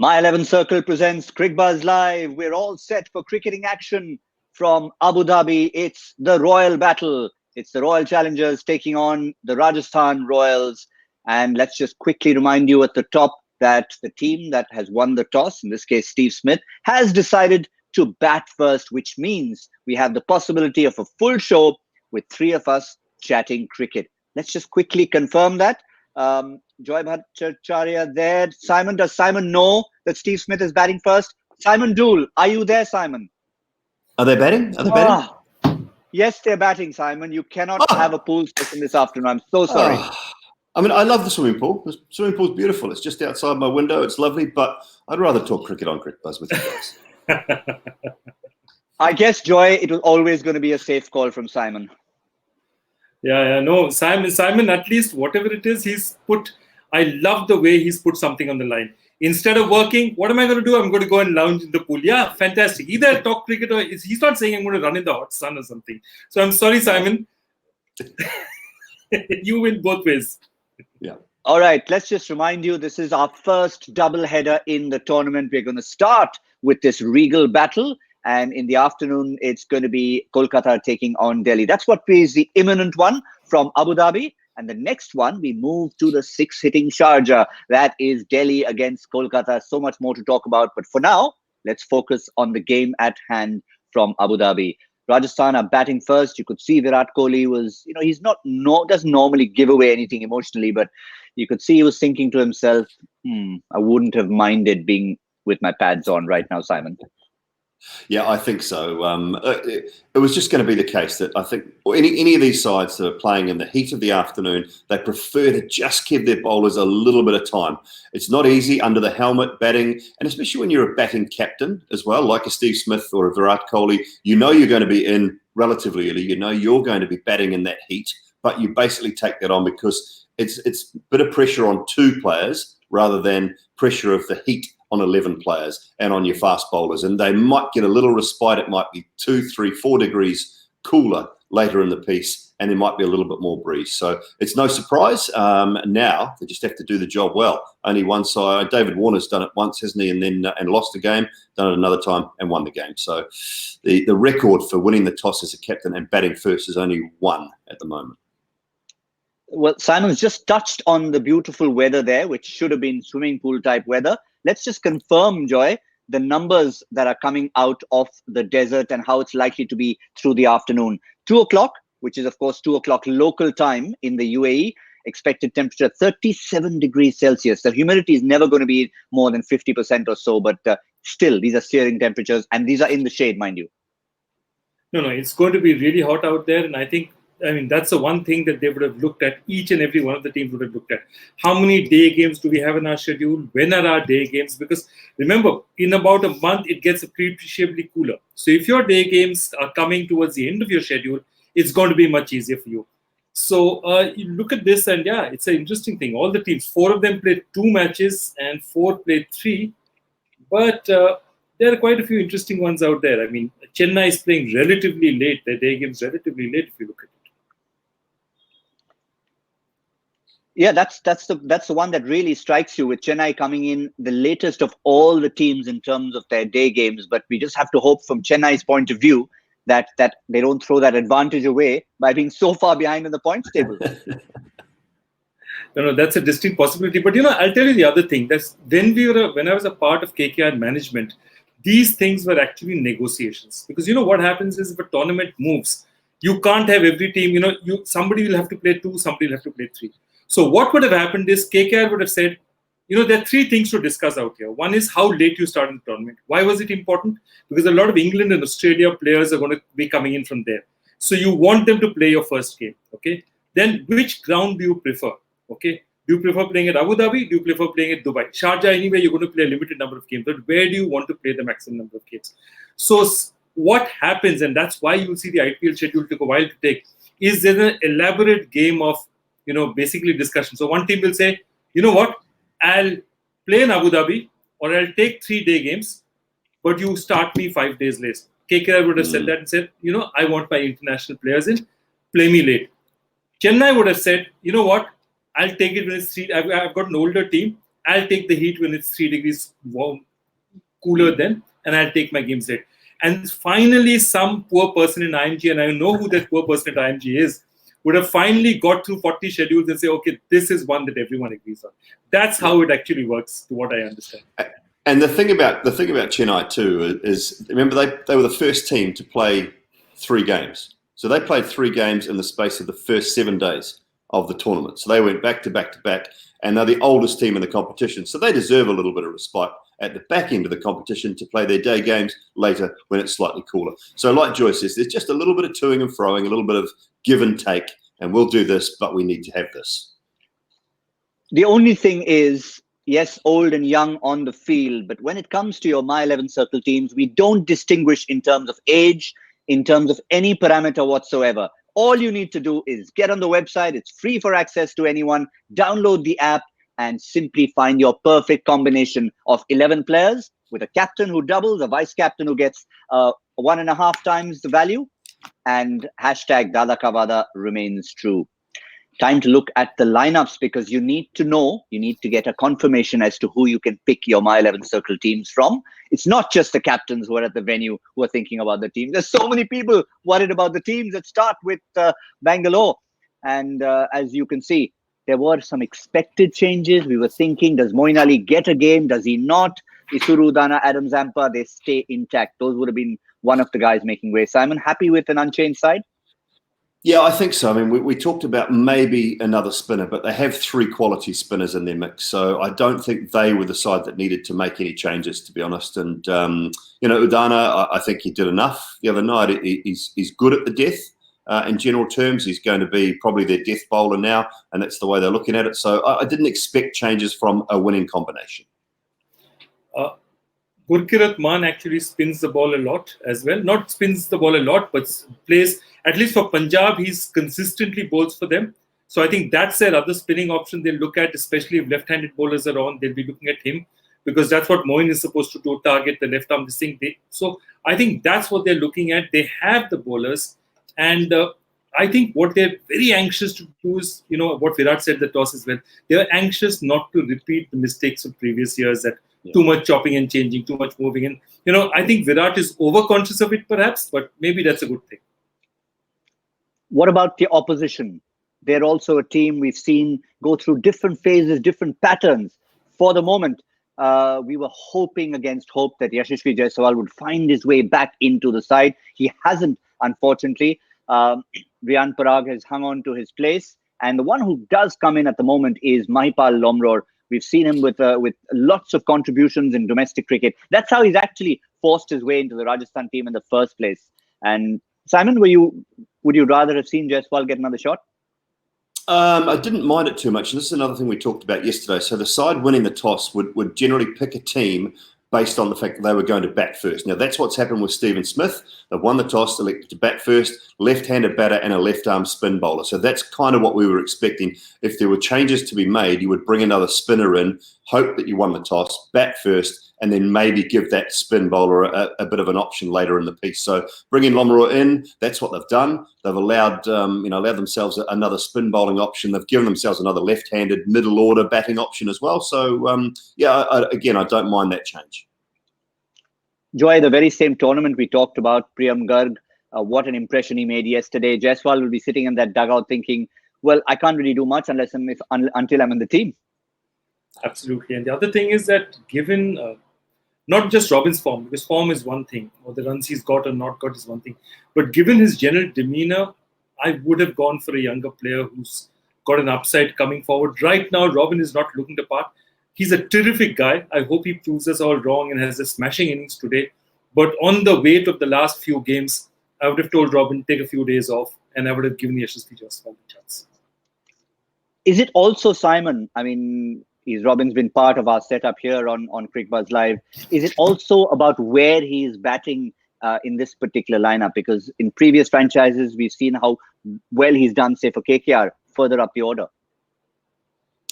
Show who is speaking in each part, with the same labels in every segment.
Speaker 1: My 11 Circle presents Cricbuzz Live. We're all set for cricketing action from Abu Dhabi. It's the Royal Battle. It's the Royal Challengers taking on the Rajasthan Royals. And let's just quickly remind you at the top that the team that has won the toss, in this case Steve Smith, has decided to bat first, which means we have the possibility of a full show with three of us chatting cricket. Let's just quickly confirm that. Joy Bhattacharjya there. Simon, does Simon know that Steve Smith is batting first? Simon Doull, are you there, Simon?
Speaker 2: Are they batting?
Speaker 1: Yes, they're batting, Simon. You cannot have a pool session this afternoon. I'm so sorry.
Speaker 2: I mean, I love the swimming pool. The swimming pool's beautiful. It's just outside my window. It's lovely, but I'd rather talk cricket on Cricbuzz with you guys.
Speaker 1: I guess, Joy, it was always going to be a safe call from Simon.
Speaker 3: Yeah, no, Simon, at least whatever it is, I love the way he's put something on the line. Instead of working, what am I going to do? I'm going to go and lounge in the pool. Yeah, fantastic. Either talk cricket or he's not saying I'm going to run in the hot sun or something. So I'm sorry, Simon. You win both ways.
Speaker 2: Yeah.
Speaker 1: All right, let's just remind you, this is our first double header in the tournament. We're going to start with this regal battle. And in the afternoon, it's going to be Kolkata taking on Delhi. That's what is the imminent one from Abu Dhabi. And the next one, we move to the six-hitting Sharjah. That is Delhi against Kolkata. So much more to talk about. But for now, let's focus on the game at hand from Abu Dhabi. Rajasthan are batting first. You could see Virat Kohli was, he's doesn't normally give away anything emotionally, but you could see he was thinking to himself, I wouldn't have minded being with my pads on right now, Simon.
Speaker 2: Yeah, I think so. It was just going to be the case that I think any of these sides that are playing in the heat of the afternoon, they prefer to just give their bowlers a little bit of time. It's not easy under the helmet batting, and especially when you're a batting captain as well, like a Steve Smith or a Virat Kohli, you're going to be in relatively early. You're going to be batting in that heat, but you basically take that on because it's a bit of pressure on two players rather than pressure of the heat on 11 players and on your fast bowlers. And they might get a little respite. It might be 2, 3, 4 degrees cooler later in the piece, and there might be a little bit more breeze. So it's no surprise. Now they just have to do the job well. Only one side. David Warner's done it once, hasn't he? And then and lost the game, done it another time and won the game. So the record for winning the toss as a captain and batting first is only 1 at the moment.
Speaker 1: Well, Simon's just touched on the beautiful weather there, which should have been swimming pool type weather. Let's just confirm, Joy, the numbers that are coming out of the desert and how it's likely to be through the afternoon. 2 o'clock, which is, of course, 2 o'clock local time in the UAE, expected temperature 37 degrees Celsius. The humidity is never going to be more than 50% or so, but still, these are searing temperatures, and these are in the shade, mind you.
Speaker 3: No, it's going to be really hot out there, and I think that's the one thing that they would have looked at. Each and every one of the teams would have looked at. How many day games do we have in our schedule? When are our day games? Because remember, in about a month, it gets appreciably cooler. So if your day games are coming towards the end of your schedule, it's going to be much easier for you. So you look at this, and yeah, it's an interesting thing. All the teams, 4 of them played 2 matches and 4 played 3. But there are quite a few interesting ones out there. Chennai is playing relatively late. Their day game's relatively late if you look at it.
Speaker 1: Yeah, that's the one that really strikes you, with Chennai coming in the latest of all the teams in terms of their day games. But we just have to hope from Chennai's point of view that they don't throw that advantage away by being so far behind in the points table.
Speaker 3: No, that's a distinct possibility. But I'll tell you the other thing. That's when I was a part of KKR management, these things were actually negotiations. Because what happens is, if a tournament moves, you can't have every team. Somebody will have to play 2, somebody will have to play 3. So what would have happened is KKR would have said, there are 3 things to discuss out here. One is how late you start in the tournament. Why was it important? Because a lot of England and Australia players are going to be coming in from there. So you want them to play your first game. Okay. Then which ground do you prefer? Okay. Do you prefer playing at Abu Dhabi? Do you prefer playing at Dubai? Sharjah, anyway, you're going to play a limited number of games. But where do you want to play the maximum number of games? So what happens, and that's why you'll see the IPL schedule took a while to take, is there's an elaborate game of basically discussion. So one team will say, what, I'll play in Abu Dhabi, or I'll take 3 day games, but you start me 5 days late. KKR would have said that and said, I want my international players in, play me late. Chennai would have said, what, I'll take it when it's 3. I've got an older team, I'll take the heat when it's 3 degrees warm, cooler then, and I'll take my game set. And finally, some poor person in IMG, and I know who that poor person at IMG is, would have finally got through 40 schedules and say, okay, this is one that everyone agrees on. That's how it actually works, to what I understand.
Speaker 2: And the thing about Chennai too is, remember, they were the first team to play 3 games. So they played 3 games in the space of the first 7 days of the tournament. So they went back to back to back, and they're the oldest team in the competition. So they deserve a little bit of respite at the back end of the competition to play their day games later when it's slightly cooler. So like Joy says, there's just a little bit of toing and froing, a little bit of give and take, and we'll do this, but we need to have this.
Speaker 1: The only thing is, yes, old and young on the field, but when it comes to your My 11 Circle teams, we don't distinguish in terms of age, in terms of any parameter whatsoever. All you need to do is get on the website. It's free for access to anyone. Download the app and simply find your perfect combination of 11 players with a captain who doubles, a vice captain who gets 1.5 times the value, and hashtag Dada Kavada remains true. Time to look at the lineups, because you need to get a confirmation as to who you can pick your My 11 Circle teams from. It's not just the captains who are at the venue who are thinking about the team. There's so many people worried about the teams. Let's start with Bangalore. And as you can see, there were some expected changes. We were thinking, does Moeen Ali get a game? Does he not? Isuru Udana, Adam Zampa, they stay intact. Those would have been one of the guys making way. Simon, happy with an unchanged side?
Speaker 2: Yeah, I think so. I mean, we talked about maybe another spinner, but they have 3 quality spinners in their mix. So I don't think they were the side that needed to make any changes, to be honest. And, Udana, I think he did enough the other night. He's good at the death. In general terms, he's going to be probably their death bowler now, and that's the way they're looking at it. So I didn't expect changes from a winning combination.
Speaker 3: Gurkirat Maan actually spins the ball a lot as well. Not spins the ball a lot, but plays, at least for Punjab, he's consistently bowls for them. So I think that's their other spinning option they'll look at, especially if left-handed bowlers are on, they'll be looking at him, because that's what Moeen is supposed to do, target the left arm, this thing. So I think that's what they're looking at. They have the bowlers. And I think what they're very anxious to do is, what Virat said, the toss as well. They're anxious not to repeat the mistakes of previous years, that too much chopping and changing, too much moving. And, I think Virat is overconscious of it perhaps, but maybe that's a good thing.
Speaker 1: What about the opposition? They're also a team we've seen go through different phases, different patterns. For the moment, we were hoping against hope that Yashasvi Jaiswal would find his way back into the side. He hasn't, unfortunately. Riyan Parag has hung on to his place, and the one who does come in at the moment is Mahipal Lomror. We've seen him with lots of contributions in domestic cricket. That's how he's actually forced his way into the Rajasthan team in the first place. And Simon, would you rather have seen Jaiswal get another shot?
Speaker 2: I didn't mind it too much. And this is another thing we talked about yesterday. So the side winning the toss would generally pick a team based on the fact that they were going to bat first. Now, that's what's happened with Stephen Smith. They've won the toss, elected to bat first, left-handed batter and a left-arm spin bowler. So that's kind of what we were expecting. If there were changes to be made, you would bring another spinner in, hope that you won the toss, bat first, and then maybe give that spin bowler a bit of an option later in the piece. So bringing Lomror in, that's what they've done. They've allowed themselves another spin bowling option. They've given themselves another left-handed middle order batting option as well. So I don't mind that change.
Speaker 1: Joy, the very same tournament we talked about, Priyam Garg, what an impression he made yesterday. Jaiswal will be sitting in that dugout thinking, well, I can't really do much until I'm in the team.
Speaker 3: Absolutely. And the other thing is that given not just Robin's form, because form is one thing, or the runs he's got or not got is one thing, but given his general demeanor, I would have gone for a younger player who's got an upside coming forward. Right now, Robin is not looking the part. He's a terrific guy. I hope he proves us all wrong and has a smashing innings today. But on the weight of the last few games, I would have told Robin, take a few days off, and I would have given Yashasvi Jaiswal a chance.
Speaker 1: Is it also, Simon, I mean, Robin's been part of our setup here on Cricbuzz Live. Is it also about where he is batting in this particular lineup? Because in previous franchises, we've seen how well he's done, say, for KKR, further up the order.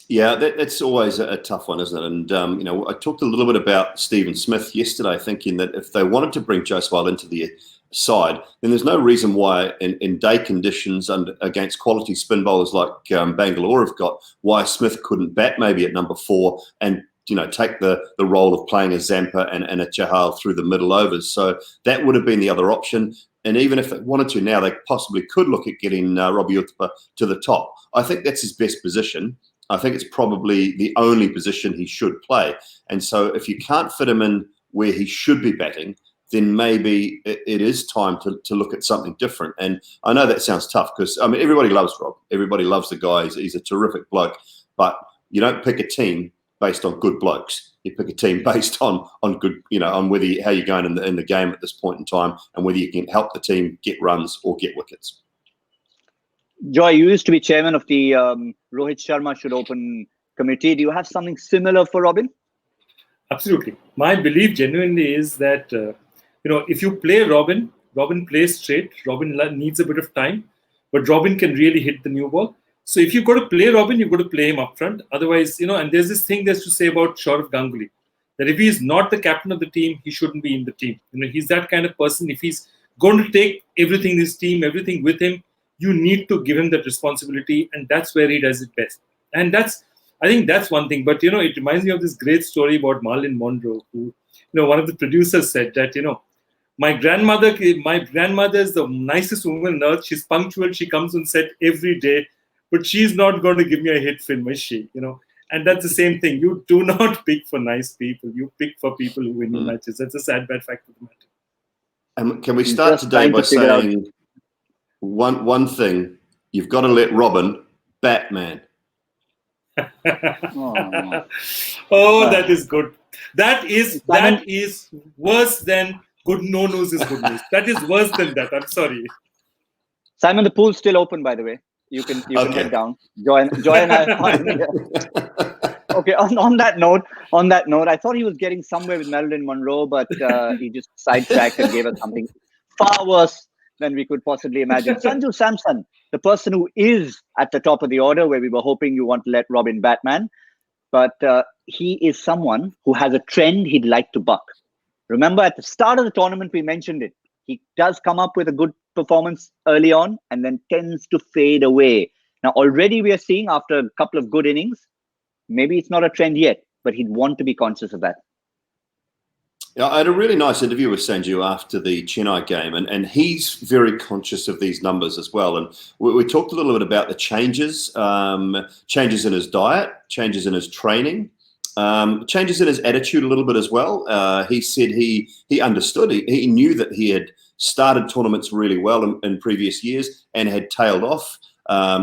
Speaker 2: Yeah, that's always a tough one, isn't it? And, I talked a little bit about Stephen Smith yesterday, thinking that if they wanted to bring Jaiswal into the side, then there's no reason why in day conditions and against quality spin bowlers like Bangalore have got, why Smith couldn't bat maybe at number 4 and take the role of playing a Zampa and a Chahal through the middle overs. So that would have been the other option. And even if they wanted to now, they possibly could look at getting Robbie Uthappa to the top. I think that's his best position. I think it's probably the only position he should play. And so if you can't fit him in where he should be batting, then maybe it is time to look at something different. And I know that sounds tough because, I mean, everybody loves Rob. Everybody loves the guy. He's a terrific bloke. But you don't pick a team based on good blokes. You pick a team based on good, on whether how you're going in the game at this point in time and whether you can help the team get runs or get wickets.
Speaker 1: Joy, you used to be chairman of the Rohit Sharma Should Open committee. Do you have something similar for Robin?
Speaker 3: Absolutely. My belief genuinely is that, if you play Robin plays straight. Robin needs a bit of time, but Robin can really hit the new ball. So if you've got to play Robin, you've got to play him up front. Otherwise, and there's this thing that's to say about Saurav Ganguly, that if he's not the captain of the team, he shouldn't be in the team. He's that kind of person. If he's going to take everything in his team, everything with him, you need to give him that responsibility, and that's where he does it best. And I think that's one thing. But, it reminds me of this great story about Marilyn Monroe, who, one of the producers said that, my grandmother is the nicest woman on earth. She's punctual. She comes on set every day. But she's not going to give me a hit film, is she? And that's the same thing. You do not pick for nice people. You pick for people who win your matches. That's a sad, bad fact of the matter.
Speaker 2: And can we start today by saying one thing? You've got to let Robin bat, man.
Speaker 3: Oh, that is good. That is worse than good no news is good news. That is worse than that. I'm sorry.
Speaker 1: Simon, the pool's still open, by the way. You can head down. Joy and I are fine. Okay. On that note, I thought he was getting somewhere with Marilyn Monroe, but he just sidetracked and gave us something far worse than we could possibly imagine. Sanju Samson, the person who is at the top of the order, where we were hoping you want to let Robin Batman, but he is someone who has a trend he'd like to buck. Remember, at the start of the tournament, we mentioned it. He does come up with a good performance early on and then tends to fade away. Now, already we are seeing after a couple of good innings, maybe it's not a trend yet, but he'd want to be conscious of that.
Speaker 2: Yeah, I had a really nice interview with Sanju after the Chennai game, and he's very conscious of these numbers as well. And we talked a little bit about the changes in his diet, changes in his training, changes in his attitude a little bit as well. He said he understood. He knew that he had started tournaments really well in previous years and had tailed off.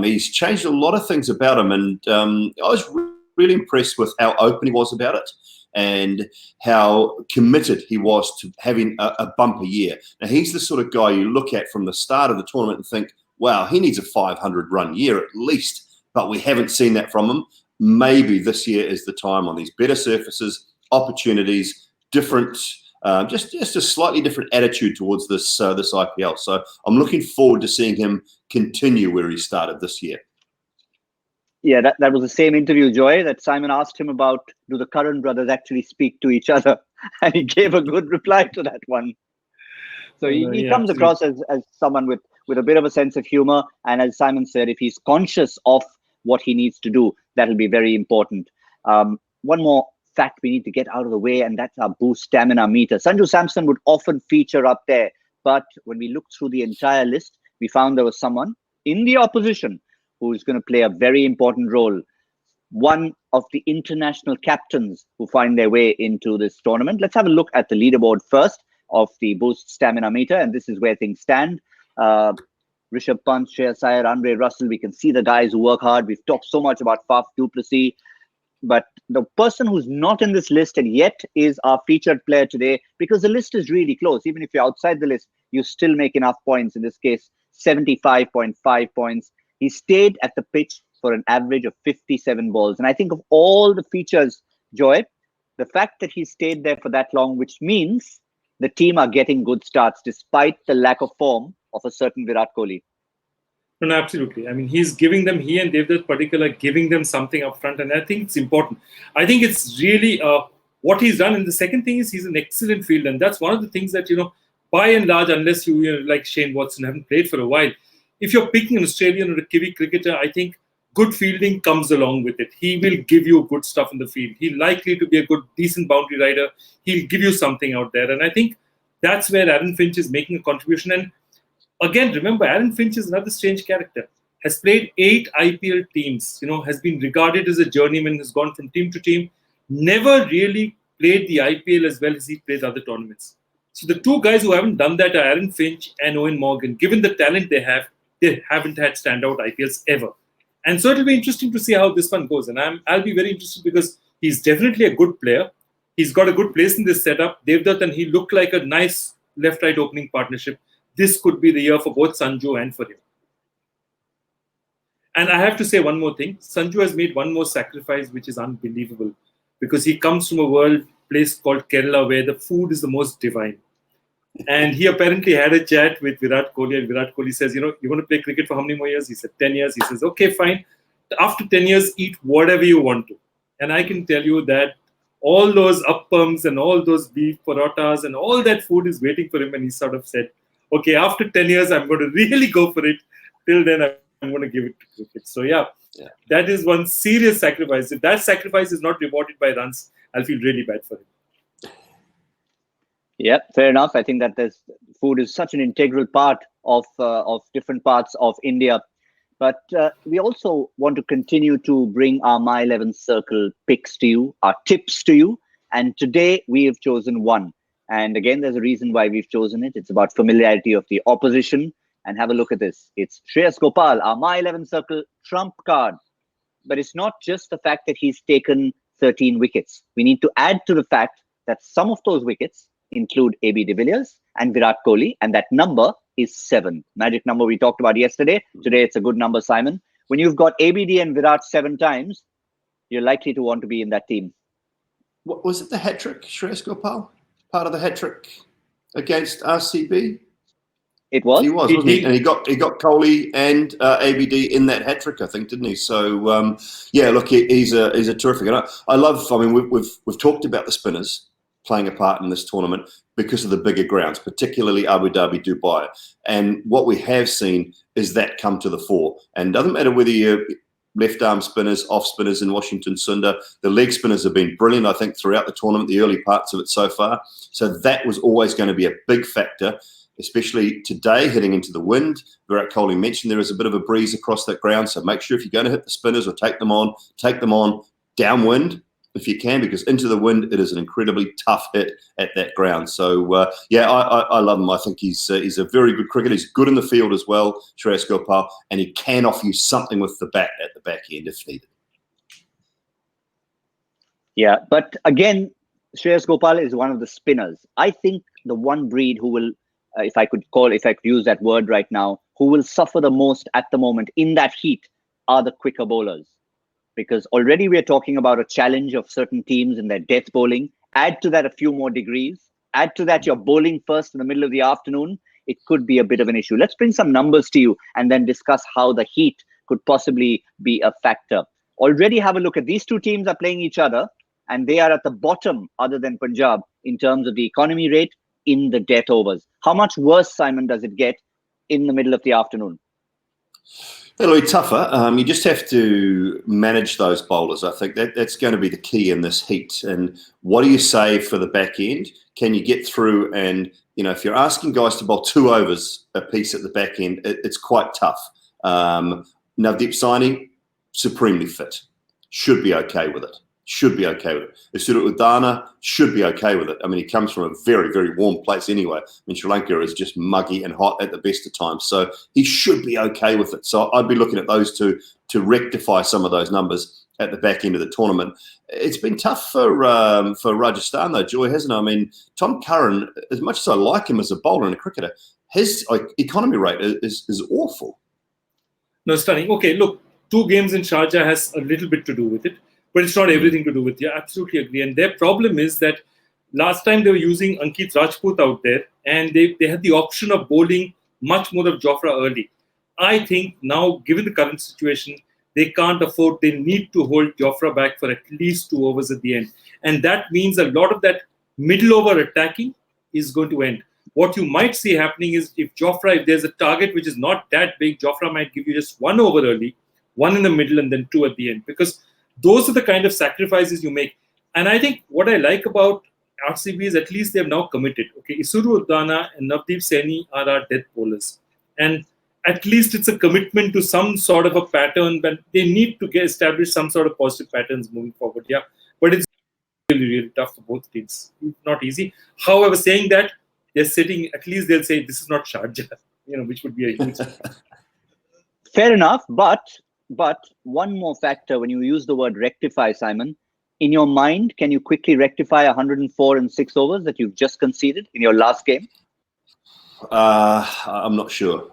Speaker 2: He's changed a lot of things about him, and I was really impressed with how open he was about it and how committed he was to having a bumper year. Now, he's the sort of guy you look at from the start of the tournament and think, wow, he needs a 500-run year at least, but we haven't seen that from him. Maybe this year is the time on these better surfaces, opportunities, different, just a slightly different attitude towards this IPL. So I'm looking forward to seeing him continue where he started this year.
Speaker 1: Yeah, that was the same interview, Joy, that Simon asked him about, do the Curran brothers actually speak to each other? And he gave a good reply to that one. So he comes across as someone with a bit of a sense of humor. And as Simon said, if he's conscious of what he needs to do, that'll be very important. One more fact we need to get out of the way, and that's our boost stamina meter. Sanju Samson would often feature up there. But when we looked through the entire list, we found there was someone in the opposition who's going to play a very important role. One of the international captains who find their way into this tournament. Let's have a look at the leaderboard first of the boost stamina meter. And this is where things stand. Rishabh Pant, Shreyas Iyer, Andre Russell. We can see the guys who work hard. We've talked so much about Faf du Plessis. But the person who's not in this list and yet is our featured player today, because the list is really close. Even if you're outside the list, you still make enough points. In this case, 75.5 points. He stayed at the pitch for an average of 57 balls. And I think of all the features, Joy, the fact that he stayed there for that long, which means the team are getting good starts despite the lack of form of a certain Virat Kohli.
Speaker 3: No, absolutely. I mean, he's giving them, he and Devdutt particular, giving them something up front. And I think it's important. I think it's really what he's done. And the second thing is he's an excellent fielder. And that's one of the things that, by and large, unless you like Shane Watson, haven't played for a while, if you're picking an Australian or a Kiwi cricketer, I think good fielding comes along with it. He will give you good stuff in the field. He's likely to be a good, decent boundary rider. He'll give you something out there. And I think that's where Aaron Finch is making a contribution. And again, remember, Aaron Finch is another strange character. Has played 8 IPL teams, has been regarded as a journeyman, has gone from team to team, never really played the IPL as well as he plays other tournaments. So the two guys who haven't done that are Aaron Finch and Owen Morgan. Given the talent they haven't had standout IPLs ever. And so it'll be interesting to see how this one goes. And I'll be very interested because he's definitely a good player. He's got a good place in this setup. Devdutt and he look like a nice left-right opening partnership. This could be the year for both Sanju and for him. And I have to say one more thing. Sanju has made one more sacrifice, which is unbelievable. Because he comes from a place called Kerala where the food is the most divine. And he apparently had a chat with Virat Kohli, and Virat Kohli says, you want to play cricket for how many more years? He said 10 years. He says, okay, fine. After 10 years, eat whatever you want to. And I can tell you that all those appams and all those beef parathas and all that food is waiting for him. And he sort of said, okay, after 10 years, I'm going to really go for it. Till then, I'm going to give it to cricket. So yeah, that is one serious sacrifice. If that sacrifice is not rewarded by runs, I'll feel really bad for him.
Speaker 1: Yeah, fair enough. I think that food is such an integral part of different parts of India. But we also want to continue to bring our My 11 Circle picks to you, our tips to you. And today we have chosen one. And again, there's a reason why we've chosen it. It's about familiarity of the opposition. And have a look at this. It's Shreyas Gopal, our My 11 Circle trump card. But it's not just the fact that he's taken 13 wickets. We need to add to the fact that some of those wickets include AB de Villiers and Virat Kohli, and that number is 7. Magic number we talked about yesterday. Today it's a good number, Simon. When you've got ABD and Virat 7 times, you're likely to want to be in that team.
Speaker 2: What was it, the hat-trick, Shreyas Gopal? Part of the hat-trick against RCB?
Speaker 1: It was.
Speaker 2: He was, wasn't he? And he got Kohli and ABD in that hat-trick, I think, didn't he? So, yeah, look, he's a terrific. And I love, we've talked about the spinners playing a part in this tournament because of the bigger grounds, particularly Abu Dhabi, Dubai. And what we have seen is that come to the fore. And it doesn't matter whether you're left-arm spinners, off spinners in Washington Sundar. The leg spinners have been brilliant, I think, throughout the tournament, the early parts of it so far. So that was always going to be a big factor, especially today, heading into the wind. Virat Kohli mentioned there is a bit of a breeze across that ground. So make sure if you're going to hit the spinners or take them on downwind, if you can, because into the wind, it is an incredibly tough hit at that ground. So, yeah, I love him. I think he's a very good cricketer. He's good in the field as well, Shreyas Gopal, and he can offer you something with the bat at the back end if needed.
Speaker 1: Yeah, but again, Shreyas Gopal is one of the spinners. I think the one breed who will, if I could use that word right now, who will suffer the most at the moment in that heat are the quicker bowlers. Because already we're talking about a challenge of certain teams in their death bowling. Add to that a few more degrees. Add to that you're bowling first in the middle of the afternoon. It could be a bit of an issue. Let's bring some numbers to you and then discuss how the heat could possibly be a factor. Already have a look at these two teams are playing each other and they are at the bottom other than Punjab in terms of the economy rate in the death overs. How much worse, Simon, does it get in the middle of the afternoon?
Speaker 2: It'll be tougher. You just have to manage those bowlers. I think that's going to be the key in this heat. And what do you say for the back end? Can you get through? And, if you're asking guys to bowl 2 overs a piece at the back end, it's quite tough. Navdeep Saini, supremely fit. Should be okay with it. Asudu Udana should be okay with it. I mean, he comes from a very, very warm place anyway. I mean, Sri Lanka is just muggy and hot at the best of times. So he should be okay with it. So I'd be looking at those two to rectify some of those numbers at the back end of the tournament. It's been tough for Rajasthan, though, Joy, hasn't it? I mean, Tom Curran, as much as I like him as a bowler and a cricketer, his economy rate is awful.
Speaker 3: No, stunning. Okay, look, 2 games in Sharjah has a little bit to do with it. But it's not everything to do with it. I absolutely agree. And their problem is that last time they were using Ankit Rajput out there and they had the option of bowling much more of Jofra early. I think now, given the current situation, they can't afford, they need to hold Jofra back for at least 2 overs at the end. And that means a lot of that middle over attacking is going to end. What you might see happening is if there's a target which is not that big, Jofra might give you just 1 over early, 1 in the middle, and then 2 at the end. Because those are the kind of sacrifices you make. And I think what I like about RCB is at least they've now committed. Okay, Isuru Uddana and Navdeep Saini are our death bowlers. And at least it's a commitment to some sort of a pattern, but they need to establish some sort of positive patterns moving forward. Yeah, but it's really, really tough for both teams. It's not easy. However, saying that, they're sitting, at least they'll say this is not Sharjah, which would be a huge.
Speaker 1: Fair enough, but one more factor when you use the word rectify, Simon. In your mind, can you quickly rectify 104 and 6 overs that you've just conceded in your last game?
Speaker 2: I'm not sure.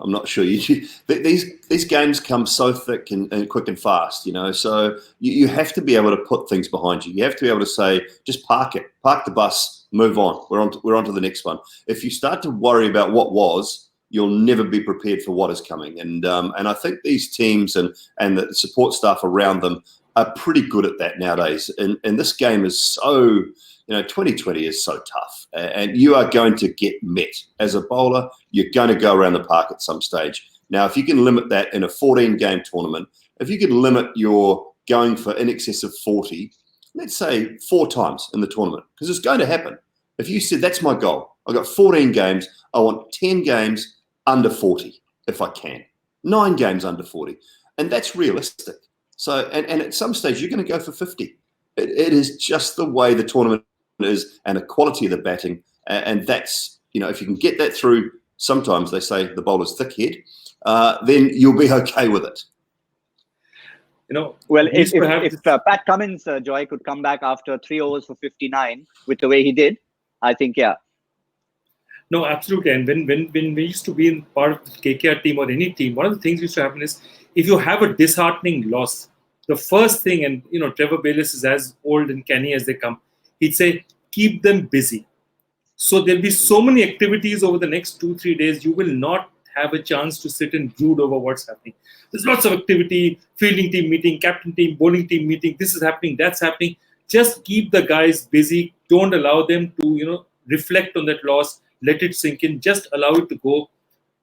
Speaker 2: These games come so thick and quick and fast, So you have to be able to put things behind you. You have to be able to say, just park the bus, move on. We're on to the next one. If you start to worry about what was, you'll never be prepared for what is coming. And I think these teams and the support staff around them are pretty good at that nowadays. And this game is so, 2020 is so tough. And you are going to get met. As a bowler, you're going to go around the park at some stage. Now, if you can limit that in a 14-game tournament, if you can limit your going for in excess of 40, let's say 4 times in the tournament, because it's going to happen. If you said, that's my goal, I've got 14 games, I want 10 games under 40, if I can. 9 games under 40. And that's realistic. So, and at some stage, you're going to go for 50. It is just the way the tournament is and the quality of the batting. And that's, if you can get that through, sometimes they say the bowler's thick head, then you'll be okay with it.
Speaker 1: Well, if Pat Cummins, Joy, could come back after 3 overs for 59 with the way he did, I think, yeah.
Speaker 3: No, absolutely. And when we used to be in part of the KKR team or any team, one of the things used to happen is if you have a disheartening loss, the first thing, and Trevor Bayliss is as old and canny as they come, he'd say, keep them busy. So there'll be so many activities over the next 2-3 days, you will not have a chance to sit and brood over what's happening. There's lots of activity, fielding team meeting, captain team, bowling team meeting, this is happening, that's happening. Just keep the guys busy. Don't allow them to, reflect on that loss, let it sink in, just allow it to go.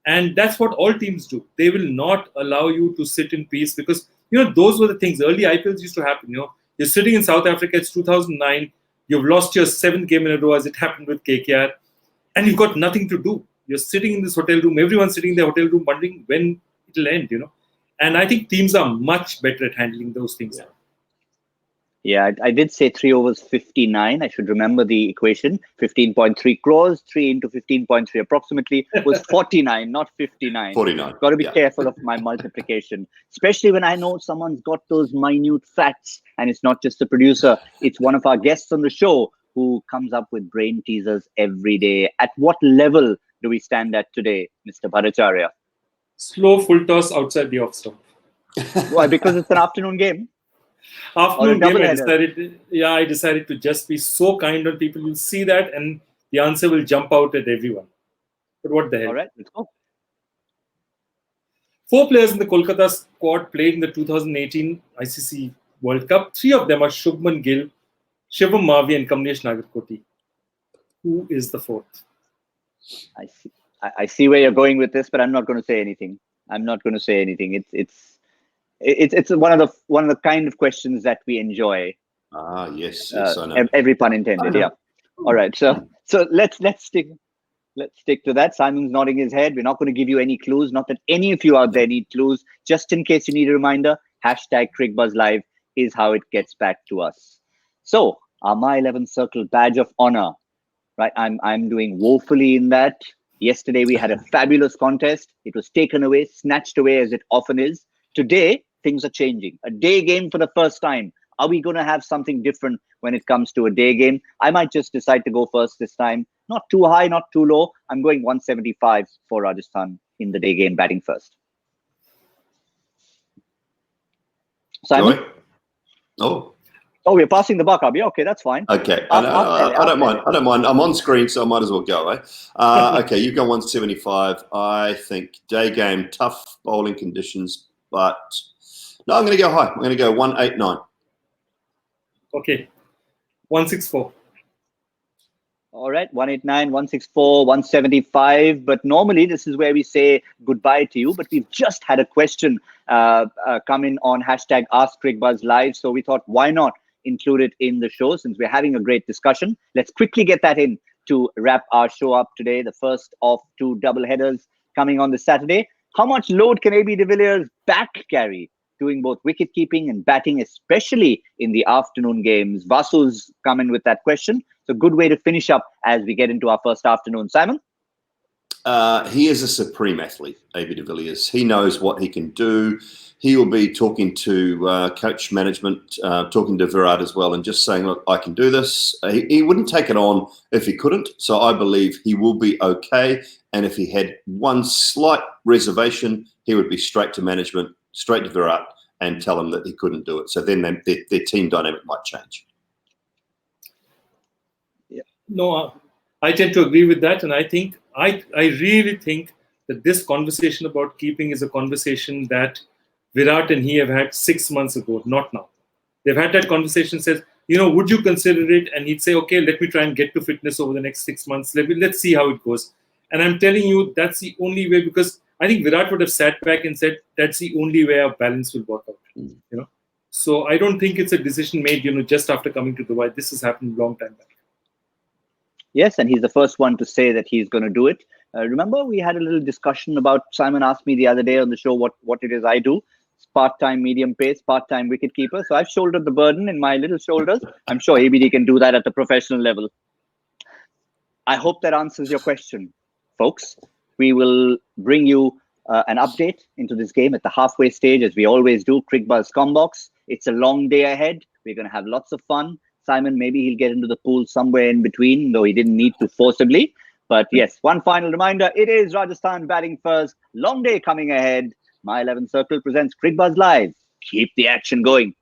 Speaker 3: And that's what all teams do. They will not allow you to sit in peace because, those were the things. Early IPLs used to happen. You're sitting in South Africa, it's 2009. You've lost your 7th game in a row as it happened with KKR. And you've got nothing to do. You're sitting in this hotel room. Everyone's sitting in their hotel room wondering when it'll end, And I think teams are much better at handling those things.
Speaker 1: Yeah, I did say 3 overs 59. I should remember the equation. 15.3 crores, 3 into 15.3 approximately was 49, not 59.
Speaker 2: 49.
Speaker 1: Got to be careful of my multiplication, especially when I know someone's got those minute facts. And it's not just the producer, it's one of our guests on the show who comes up with brain teasers every day. At what level do we stand at today, Mr. Bhattacharya?
Speaker 3: Slow full toss outside the off stump.
Speaker 1: Why? Because it's an afternoon game?
Speaker 3: Afternoon game, I decided to just be so kind on people. You'll see that and the answer will jump out at everyone. But what the hell?
Speaker 1: All right, let's go.
Speaker 3: 4 players in the Kolkata squad played in the 2018 ICC World Cup. 3 of them are Shubman Gill, Shivam Mavi and Kamlesh Nagarkoti. Who is the 4th?
Speaker 1: I see where you're going with this, but I'm not going to say anything. It's one of the kind of questions that we enjoy.
Speaker 2: Yes, I know.
Speaker 1: Every pun intended. Yeah. All right. So let's stick to that. Simon's nodding his head. We're not going to give you any clues. Not that any of you out there need clues. Just in case you need a reminder, #Cricbuzz Live is how it gets back to us. So our My 11 Circle badge of honor, right? I'm doing woefully in that. Yesterday we had a fabulous contest. It was taken away, snatched away as it often is. Today, things are changing. A day game for the first time. Are we going to have something different when it comes to a day game? I might just decide to go first this time. Not too high, not too low. I'm going 175 for Rajasthan in the day game, batting first. Simon? Oh, we're passing the buck up. Yeah, okay, that's fine.
Speaker 2: Okay, I don't mind. I don't mind. I'm on screen, so I might as well go. Okay, you've got 175. I think day game, tough bowling conditions, but no, I'm going to go high. I'm going to go 189.
Speaker 3: Okay, 164.
Speaker 1: All right, 189, 164, 175. But normally this is where we say goodbye to you. But we've just had a question come in on hashtag Ask Cricbuzz Live. So we thought, why not include it in the show since we're having a great discussion? Let's quickly get that in to wrap our show up today. The first of two double headers coming on this Saturday. How much load can AB de Villiers' back carry, doing both wicket keeping and batting, especially in the afternoon games? Vasu's come in with that question. It's a good way to finish up as we get into our first afternoon. Simon?
Speaker 2: He is a supreme athlete, AB de Villiers. He knows what he can do. He will be talking to coach management, talking to Virat as well, and just saying, look, I can do this. He wouldn't take it on if he couldn't. So I believe he will be okay. And if he had one slight reservation, he would be straight to management, straight to Virat, and tell him that he couldn't do it. So then their team dynamic might change.
Speaker 3: Yeah. No, I tend to agree with that. And I think, I really think that this conversation about keeping is a conversation that Virat and he have had 6 months ago, not now. They've had that conversation, says, would you consider it? And he'd say, okay, let me try and get to fitness over the next 6 months. Let's see how it goes. And I'm telling you, that's the only way, because I think Virat would have sat back and said, that's the only way our balance will work out. So I don't think it's a decision made, just after coming to Dubai. This has happened a long time back.
Speaker 1: Yes, and he's the first one to say that he's going to do it. Remember, we had a little discussion about, Simon asked me the other day on the show what it is I do. It's part-time medium pace, part-time wicketkeeper. So I've shouldered the burden in my little shoulders. I'm sure ABD can do that at the professional level. I hope that answers your question, folks. We will bring you an update into this game at the halfway stage, as we always do. Cricbuzz Combox. It's a long day ahead. We're going to have lots of fun. Simon, maybe he'll get into the pool somewhere in between, though he didn't need to forcibly. But yes, one final reminder. It is Rajasthan batting first. Long day coming ahead. My 11 Circle presents Cricbuzz Live. Keep the action going.